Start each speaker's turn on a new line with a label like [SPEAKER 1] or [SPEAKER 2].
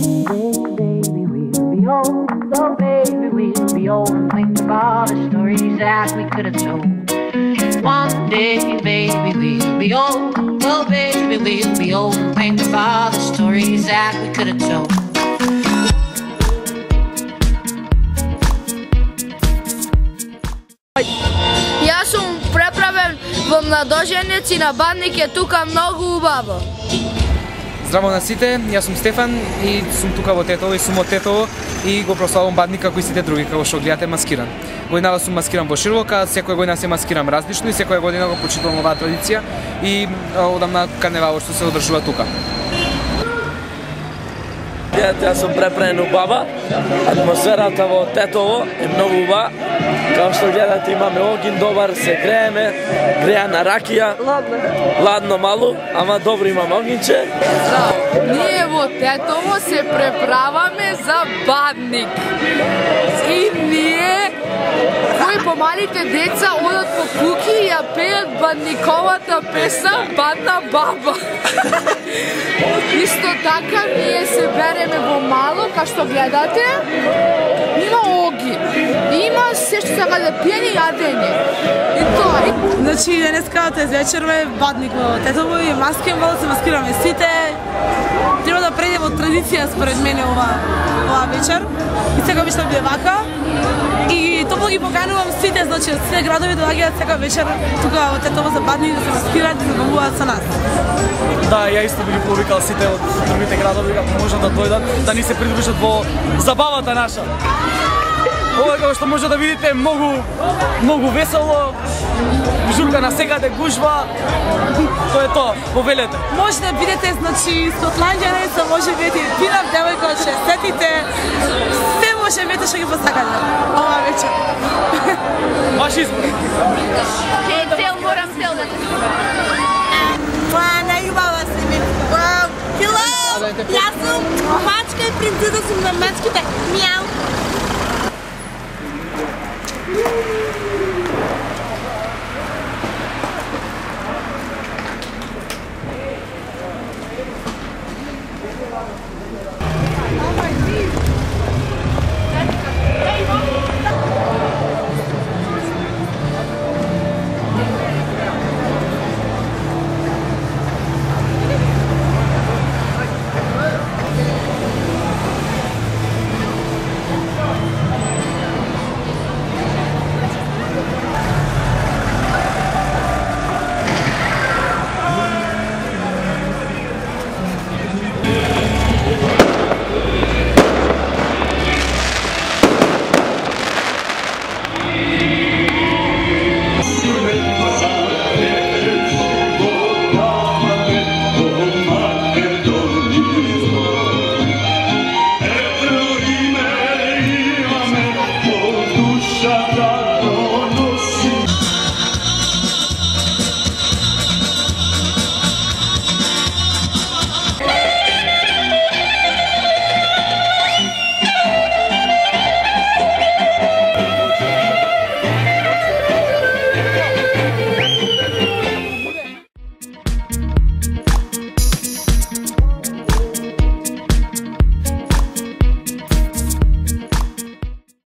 [SPEAKER 1] Oh baby, we'll be old and think of all the stories that we could have told. One day, baby, we'll be old. Oh baby, we'll be old and think of all the stories that we could have told.
[SPEAKER 2] Јас сум преправен во Младоженец и на Бадник е тука многу убаво.
[SPEAKER 3] Здраво на сите, јас сум Стефан и сум тука во Тетово и сум од Тетово и го прославувам Бадник како и сите други, како што гледате маскиран. Годинава сум маскиран во Ширлока, секоја година се маскирам различно и секоја година го почитувам оваа традиција и одам на карневалот што се одржува тука.
[SPEAKER 4] Јас сум преправен убава, атмосферата во Тетово е многу убава. Као што гледате имаме огин добар, се грееме, греана ракија, ладно малу, ама добро имаме огинче.
[SPEAKER 2] Ние во Тетово се преправаме за Бадник. И ние, кои помалите деца одат по куки и ја пеат бадниковата песна Бадна баба. Исто така ние се береме во мало, као што гледате, има оги, има се што сака да пиене и јадење. И тоа.
[SPEAKER 5] Значи, денеска вечерва е Бадник во Тетово и маскенбал, се маскираме сите. Треба да предем од традиција според мене оваа вечер. И сега веќе биде вака. И топло ги поканувам сите, значи од сите градови доаѓаат сега вечер тука во Тетово за Бадник да се маскираат и да забавуваат со нас.
[SPEAKER 6] Да, ја исто би ги повикал сите од другите градови ако можат да дојдат, да ни се придружат во забавата наша. Ова како што може да видите многу весело, журка на секаде, гужва. Тоа е тоа, повелете.
[SPEAKER 5] Може да бидете, значи, скотланѓанец, може да бидете пинав девојка од 60-тите. Се може видите што ги посакате оваа вечер.
[SPEAKER 6] Ваш избор.
[SPEAKER 2] Цел морам цел да
[SPEAKER 5] најубава се ми. Hello! Јас сум мачка и принцеза сум на мачките. Мјау!
[SPEAKER 2] Hey,